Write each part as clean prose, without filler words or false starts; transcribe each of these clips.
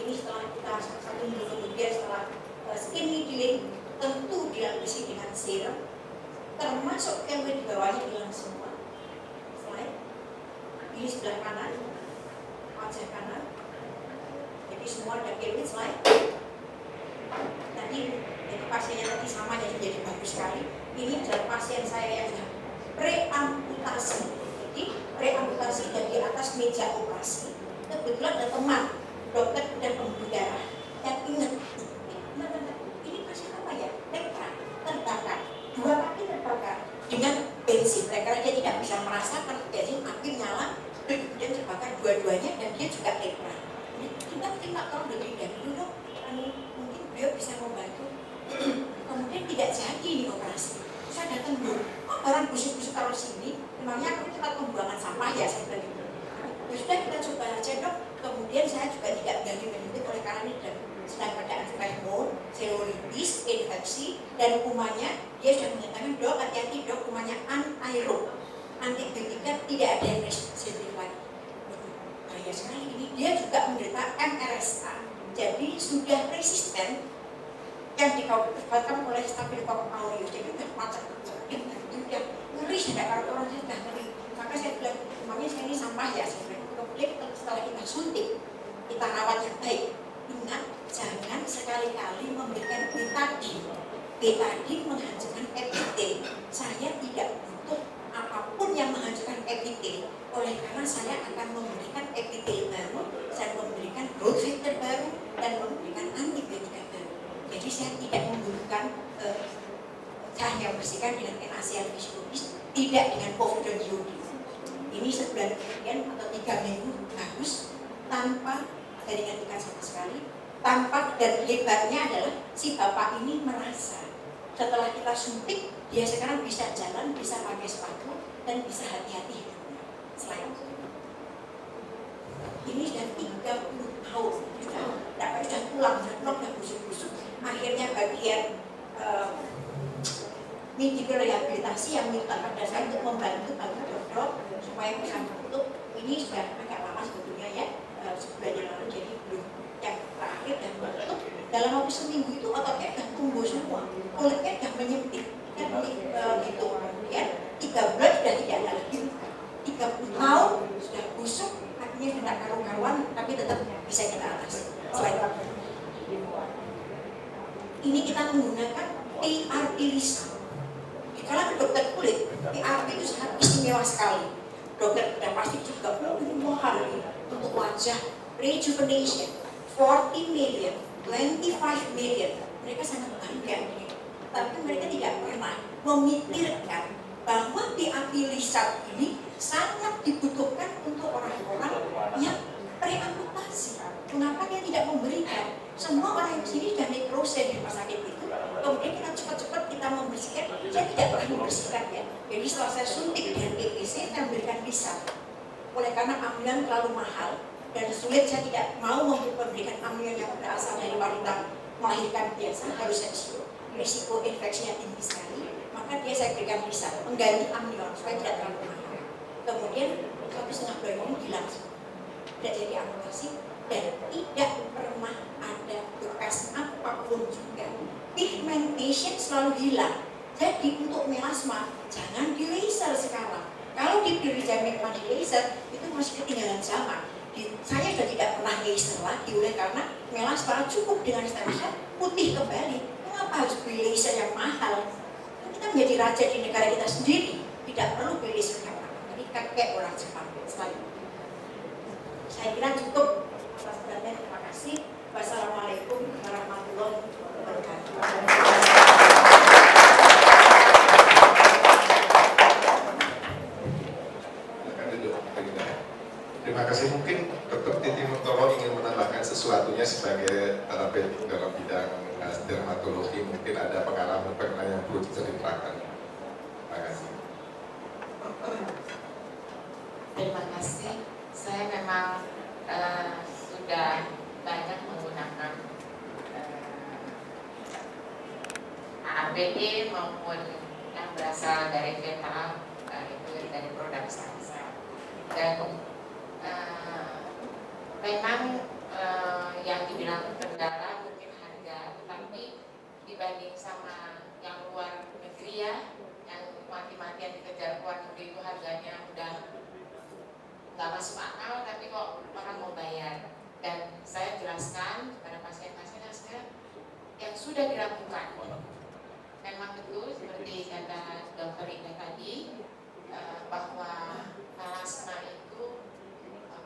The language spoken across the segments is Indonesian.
ini setelah kita satu minggu kemudian setelah skin needling tentu dilapisi dengan serum, termasuk keloid di bawahnya hilang semua. Slide. Ini sebelah kanan, wajah kanan. Jadi semua ada keloid. Slide. Tadi jadi pasiennya tadi sama, jadi bagus sekali. Ini adalah pasien saya yang sudah preamputasi. Jadi preamputasi dari atas meja operasi. Kebetulan ada teman dokter dan pembuluh darah yang ingat, ini pasien apa ya? Lepra, terbakar, 2 kaki terbakar dengan bensin. Karena dia tidak bisa merasakan bensin, api nyala, kemudian terbakar dua-duanya dan dia juga lepra. Kita minta tolong dari dulu, mungkin beliau bisa membantu. Kemudian tidak jadi di operasi. Saya datang dulu, barang busuk-busuk taruh sini, memangnya aku tempat pembuangan sampah ya, saya bilang gitu. Sudah kita coba aja dok. Kemudian saya juga tidak berani oleh karena ini sedang pada antivirus, cellulitis, infeksi, dan kumannya dia sudah menyatakan dok hati-hati dok, kumannya anaerob, antibiotika tidak ada yang sensitif lagi. Bahaya sekali ini. Dia juga menderita MRSA, jadi sudah resisten yang dikatakan oleh Staphylococcus aureus, jadi sudah macam sudah ngeri, tidak orang sudah ngeri. Maka saya bilang, memangnya saya ini sampah ya, saya bilang. Kemudian setelah kita suntik, kita rawat yang baik. Ingat, jangan sekali-kali memberikan betadine. Betadine menghancurkan epitel. Saya tidak butuh apapun yang menghancurkan epitel. Oleh karena saya akan memberikan epitel baru, saya memberikan growth factor baru, dan memberikan antibiotika baru. Jadi saya tidak membutuhkan hanya bersihkan dengan NaCl fisiologis, tidak dengan povidone iodine. Ini sebulan kemudian atau 3 minggu bagus tanpa jaringan ikan sama sekali, tanpa, dan hebatnya adalah si bapak ini merasa setelah kita suntik dia sekarang bisa jalan, bisa pakai sepatu, dan bisa hati-hati hidupnya. Selain ini sudah 30 tahun, sudah pulang, sudah busuk-busuk. Akhirnya bagian medical rehabilitasi yang minta pada saya untuk membantu dokter supaya bisa menutup. Ini sudah agak lama sebetulnya ya, sebulan yang lalu, jadi belum yang terakhir dan menutup. Dalam waktu seminggu itu ototnya sudah tumbuh semua, kulitnya sudah menyempit, kan gitu. Kemudian 3 bulan sudah tidak ada lagi, 30 tahun sudah busuk, akhirnya tidak karu-karuan, tapi tetap bisa kita atasi. Selain ini kita menggunakan PRP Lisa. Kalau dokter kulit, PRP itu sangat istimewa sekali. Dokter sudah pasti juga mahal untuk wajah rejuvenation, 40 million, 25 million. Mereka sangat bangga, tapi mereka tidak pernah memikirkan bahwa PRP Lisa ini sangat dibutuhkan untuk orang-orang yang preamputasi. Kenapa dia tidak memberikan? Semua orang yang sini sudah nekrosis di rumah sakit itu, kemudian kita cepat-cepat kita membersihkan. Saya tidak pernah membersihkan ya. Jadi setelah saya suntik dengan EPC, saya memberikan Lisa. Oleh karena amnion terlalu mahal dan sulit, saya tidak mau memberikan amnion yang berasal dari wanita melahirkan biasa, harus risiko infeksinya tinggi sekali. Maka dia saya berikan Lisa, mengganti amnion supaya tidak terlalu mahal. Kemudian 1,5 bulan ini hilang, tidak jadi amputasi dan tidak pernah ada bekas apapun juga. Pigmentation selalu hilang. Jadi untuk melasma jangan di laser sekarang. Kalau diberi jamin di laser itu masih ketinggalan zaman. Saya sudah tidak pernah laser lagi oleh karena melasma cukup dengan stem cell putih kembali. Mengapa harus beli laser yang mahal? Kita menjadi raja di negara kita sendiri, tidak perlu beli laser yang mahal. Jadi kakek orang Jepang sekali. Saya kira cukup. Atas perhatian, terima kasih. Wassalamualaikum warahmatullahi wabarakatuh. Terima kasih. Mungkin Dr. Titi Murtolo ingin menambahkan sesuatunya sebagai terapeutik dalam bidang dermatologi. Mungkin ada pengalaman yang perlu diceritakan. Terima kasih. Terima kasih. Saya memang sudah banyak menggunakan ABE maupun yang berasal dari fetal, itu dari produk stem cell. Dan memang yang di masuk akal, tapi kok orang mau bayar. Dan saya jelaskan kepada pasien-pasien yang sudah dilakukan. Memang betul seperti kata Dr. Ida tadi, bahwa melasma itu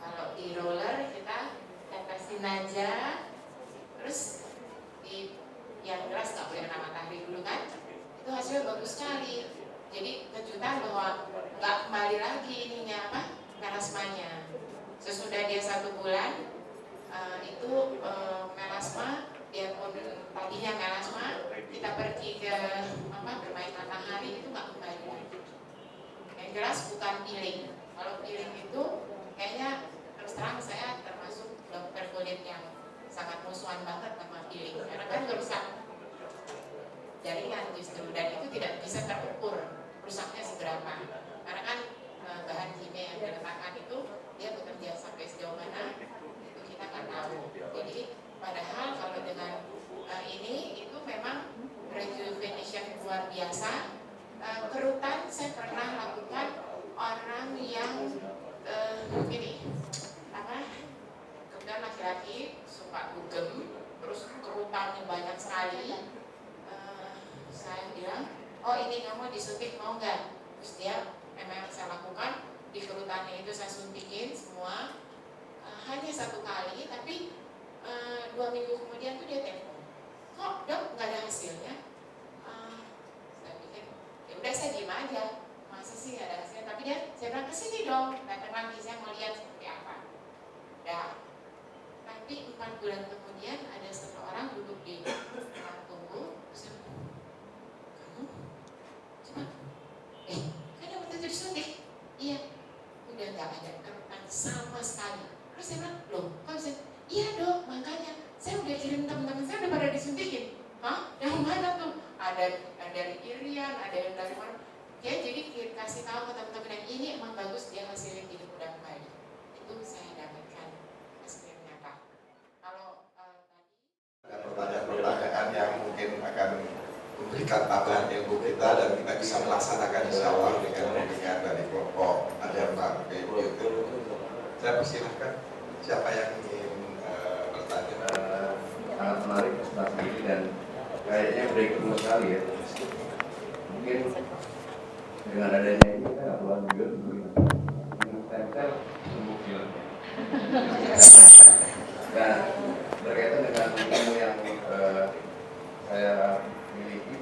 kalau di roller kita tetesin aja, terus yang jelas nggak boleh kena matahari dulu kan, itu hasilnya bagus sekali. Jadi kejutan bahwa nggak kembali lagi melasmanya. Sesudah dia 1 bulan itu melasma, biarpun tadinya melasma, kita pergi ke bermain matahari itu nggak kembali lagi. Yang jelas bukan peeling. Kalau peeling itu kayaknya terus terang saya termasuk dokter kulit yang sangat musuhan banget sama peeling, karena kan merusak jaringan justru, dan itu tidak bisa terukur rusaknya seberapa, karena kan bahan kimia yang diletakkan itu dia bekerja sampai sejauh mana itu kita nggak tahu. Jadi padahal kalau dengan ini itu memang rejuvenation luar biasa. Kerutan saya pernah lakukan orang yang kemudian laki-laki suka dugem, terus kerutannya banyak sekali. Saya bilang, oh ini kamu disuntik mau nggak? Terus dia, memang saya lakukan, di kerutannya itu saya suntikin semua, hanya 1 kali, tapi 2 minggu kemudian tuh dia telepon, kok dok nggak ada hasilnya? Saya pikir, ya udah saya diem aja, masa sih nggak ada hasilnya? Tapi saya bilang kesini dong, datang lagi, saya mau lihat seperti apa. Dah. Tapi 4 bulan kemudian ada seseorang duduk di ruang tunggu, terus kamu coba, kan yang waktu itu disuntik? Iya, udah nggak ada kerutan sama sekali. Terus saya bilang, loh, kok bisa? Iya dok, makanya saya udah kirim teman-teman saya udah pada disuntikin. Hah? Yang mana tuh? Ada dari Irian, ada yang dari mana? Ya, jadi kasih tahu ke teman-teman yang ini emang bagus, dia hasilnya hidup udah kembali. Itu saya dapatkan hasilnya nyata. Kalau tadi ada pertanyaan-pertanyaan yang mungkin akan memberikan tambahan ilmu kita dan kita bisa melaksanakan insya Allah dengan bimbingan dari kelompok Aderma itu. Saya persilahkan siapa yang ingin bertanya. Sangat menarik presentasi ini dan kayaknya breakthrough sekali ya. Mungkin dengan adanya ini kita nggak perlu juga minum tempel sembuh film. Dan berkaitan dengan ilmu yang saya miliki,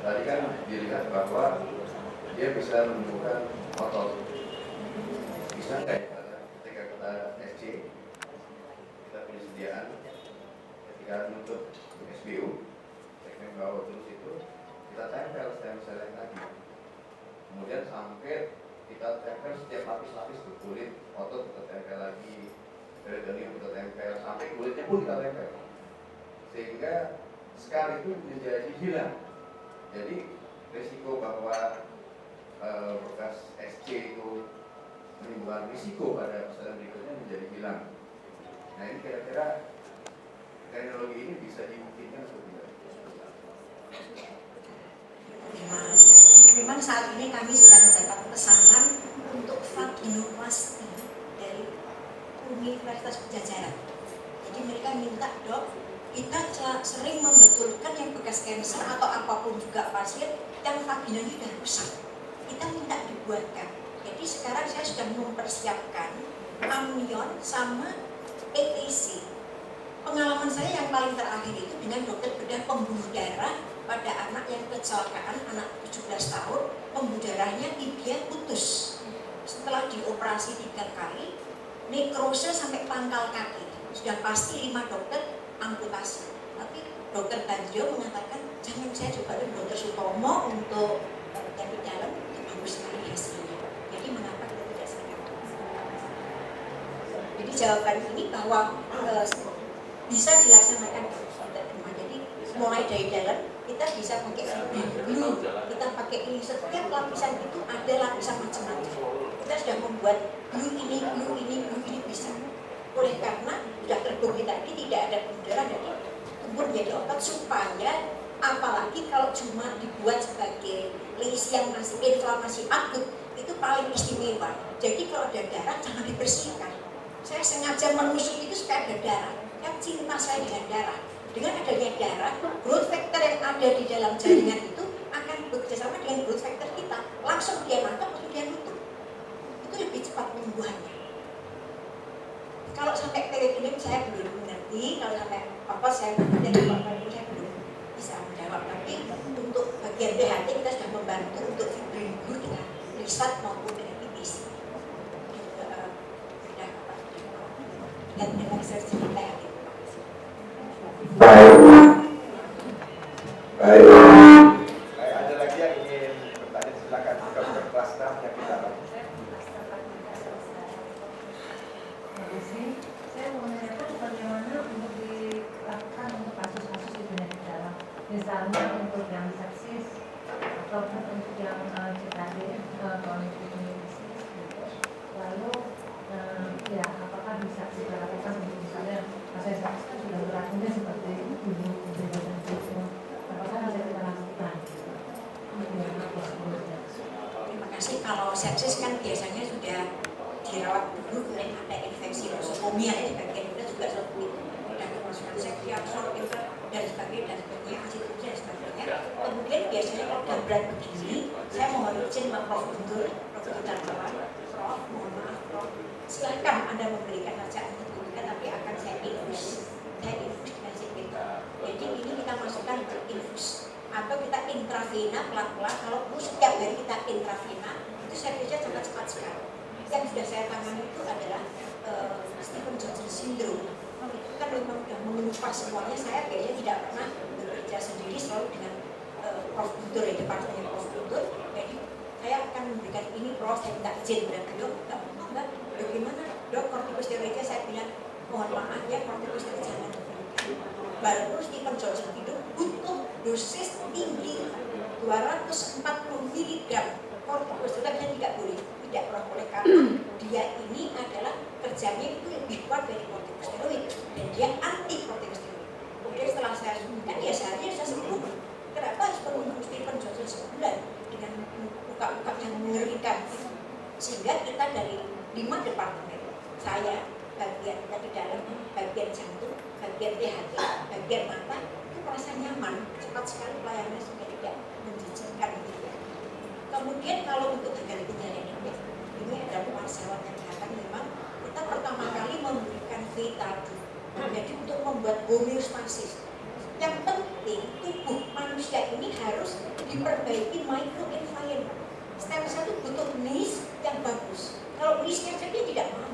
tadi kan dilihat bahwa dia bisa menunjukkan otot. Bisa nggak ya ketika kita SC, kita punya sediaan, ketika menutup SBU, segmen bawah terus itu, kita tempel stem cell yang tadi. Kemudian sampai kita tempel setiap lapis-lapis di kulit, otot kita tempel lagi, peritoneum kita tempel, sampai kulitnya pun kita tempel. Sehingga scar itu menjadi hilang. Jadi risiko bahwa bekas SC itu menimbulkan risiko pada persoalan berikutnya menjadi hilang. Nah ini kira-kira teknologi ini bisa dimungkinkan atau tidak? Memang saat ini kami sedang mendapat pesanan untuk vaginoplasti dari Universitas Pajajaran. Jadi mereka minta, dok, kita sering membetulkan yang bekas kanker atau apapun juga pasien yang vaginanya sudah rusak. Kita minta dibuatkan. Jadi sekarang saya sudah mempersiapkan amnion sama ETC. Pengalaman saya yang paling terakhir itu dengan dokter bedah pembuluh darah pada anak yang kecelakaan, anak 17 tahun, pembuluh darahnya tibia putus. Setelah dioperasi 3 kali, nekrose sampai pangkal kaki. Sudah pasti 5 dokter amputasi. Tapi dokter Banjo mengatakan, jangan saya coba dulu dokter Sutomo untuk terapi dalam, itu bagus sekali hasilnya. Jadi mengapa kita tidak sadar? Jadi jawaban ini bahwa bisa dilaksanakan dokter rumah. Jadi mulai dari dalam kita bisa pakai glue, kita pakai ini, setiap lapisan itu ada lapisan macam-macam. Kita sudah membuat glue ini bisa. Oleh karena sudah terbukti tadi tidak ada pembuluh darah dari tumbuh menjadi otot, supaya apalagi kalau cuma dibuat sebagai lesi yang masih inflamasi akut, itu paling istimewa. Jadi kalau ada darah jangan dibersihkan. Saya sengaja menusuk itu supaya ada darah. Kan cinta saya dengan darah. Dengan adanya darah, growth factor yang ada di dalam jaringan itu akan bekerjasama dengan growth factor kita. Langsung dia mantap, langsung dia nutup. Itu lebih cepat penyembuhannya. Kalau sampai perikilim saya belum mengerti, kalau sampai apa saya belum bisa menjawab. Tapi untuk bagian BHT kita sudah membantu untuk minggu dengan riset maupun dengan IPC. Dan dengan research kita. Baik. Ada lagi yang ingin bertanya, silakan. Dr. Plasna yang kita saya mau menanyakan bagaimana untuk dilakukan untuk kasus-kasus di penyakit dalam, misalnya untuk yang sepsis ataupun untuk yang CKD, chronic kidney disease, gitu. Lalu ya apakah bisa kita lakukan untuk misalnya pasien sepsis itu sudah berlakunya seperti ibu dan itu, apakah bisa kita lakukan? Terima kasih. Kalau sepsis kan biasanya sudah dirawat dulu, kemudian ada infeksi nosokomia di bagian kita juga seperti ada kemasukan sepsiakson, dan sebagainya, asidus dan sebagainya. Kemudian biasanya kalau gambaran begini, saya mohon izin Prof. Guntur, Prof. Prof. Mohon maaf Prof. Silakan Anda memberikan saja antibiotika, tapi akan saya infus dengan CPK. Jadi ini kita masukkan ke infus atau kita intravena pelan-pelan. Kalau perlu setiap hari kita intravena, itu servisnya sangat cepat sekali. Yang sudah saya tangani itu adalah Stephen Johnson syndrome. Itu kan memang sudah mengelupas semuanya. Saya kayaknya tidak pernah bekerja sendiri, selalu dengan Prof. Guntur, ya, departemen Prof. Guntur. Jadi saya akan memberikan ini Prof. Saya minta izin dan beliau enggak, bagaimana dok kortikosteroidnya? Saya bilang mohon maaf ya, kortikosteroid jangan diberikan. Baru Stephen Johnson itu butuh dosis tinggi 240 mg kortikosteroid yang tidak boleh karena dia ini adalah kerjanya itu lebih kuat dari kortikosteroid dan dia anti kortikosteroid. Kemudian setelah saya sembuhkan, ya seharusnya saya sembuh. Kenapa harus menunggu Stephen Johnson sebulan dengan luka-luka yang mengerikan? Sehingga kita dari 5 departemen, saya bagian tadi dalam, bagian jantung, bagian THT, bagian mata, itu merasa nyaman, cepat sekali pelayanannya sehingga tidak menjijikkan gitu ya. Kemudian kalau untuk gagal ginjal ini ada wartawan yang mengatakan memang kita pertama kali memberikan Vitadu, jadi untuk membuat homeostasis. Yang penting tubuh manusia ini harus diperbaiki microenvironment. Stem cell itu butuh niche yang bagus. Kalau niche-nya saja tidak mau.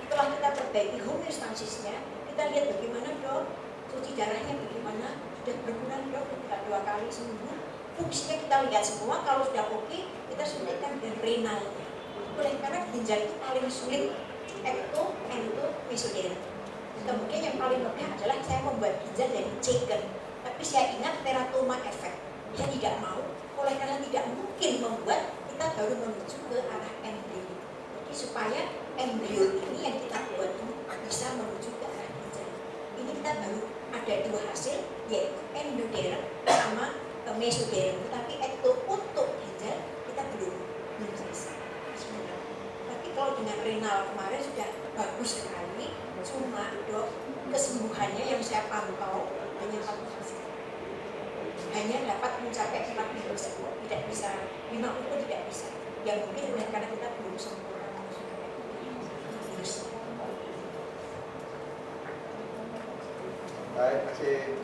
Setelah kita perbaiki homeostasisnya, kita lihat bagaimana dok, cuci darahnya bagaimana, sudah berkurang dok, kita 2 kali seminggu. Fungsinya kita lihat semua, kalau sudah oke, kita suntikan dengan renalnya. Oleh karena ginjal itu paling sulit, ekto, endo, mesoderm. Kemudian yang paling mudah adalah saya membuat ginjal dari chicken. Tapi saya ingat teratoma efek. Saya tidak mau, oleh karena tidak mungkin membuat, kita baru menuju ke arah embrio. Jadi supaya embrio ini yang kita buat ini bisa menuju ke arah ginjal. Ini kita baru ada 2 hasil, yaitu endoderm sama mesoderm. Tapi ekto untuk ginjal kita belum selesai. Tapi kalau dengan renal kemarin sudah bagus sekali. Cuma dok, kesembuhannya yang saya pantau hanya 40%. Hanya dapat mencapai 40%, tidak bisa 50% tidak bisa. Yang mungkin oleh karena kita belum sempurna. Baik, masih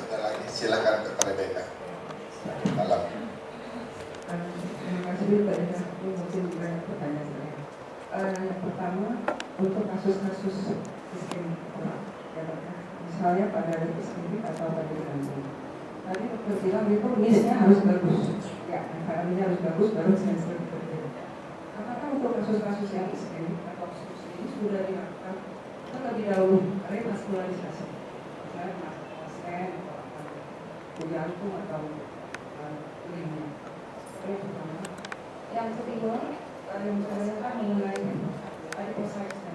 ada lagi. Silakan Dr. Rebecca. Malam. Terima kasih Pak. Ini masih banyak pertanyaan saya. Yang pertama, untuk kasus-kasus iskemik, misalnya pada iskemik atau pada jantung. Tadi dokter bilang itu niche-nya harus bagus. Ya, environment-nya harus bagus, baru sensor bekerja. Apakah untuk kasus-kasus yang iskemik atau obstruksi ini sudah dilakukan terlebih dahulu revaskularisasi? Misalnya stent atau jantung atau lainnya. Yang pertama. Yang kedua, yang saya mengenai adipositas.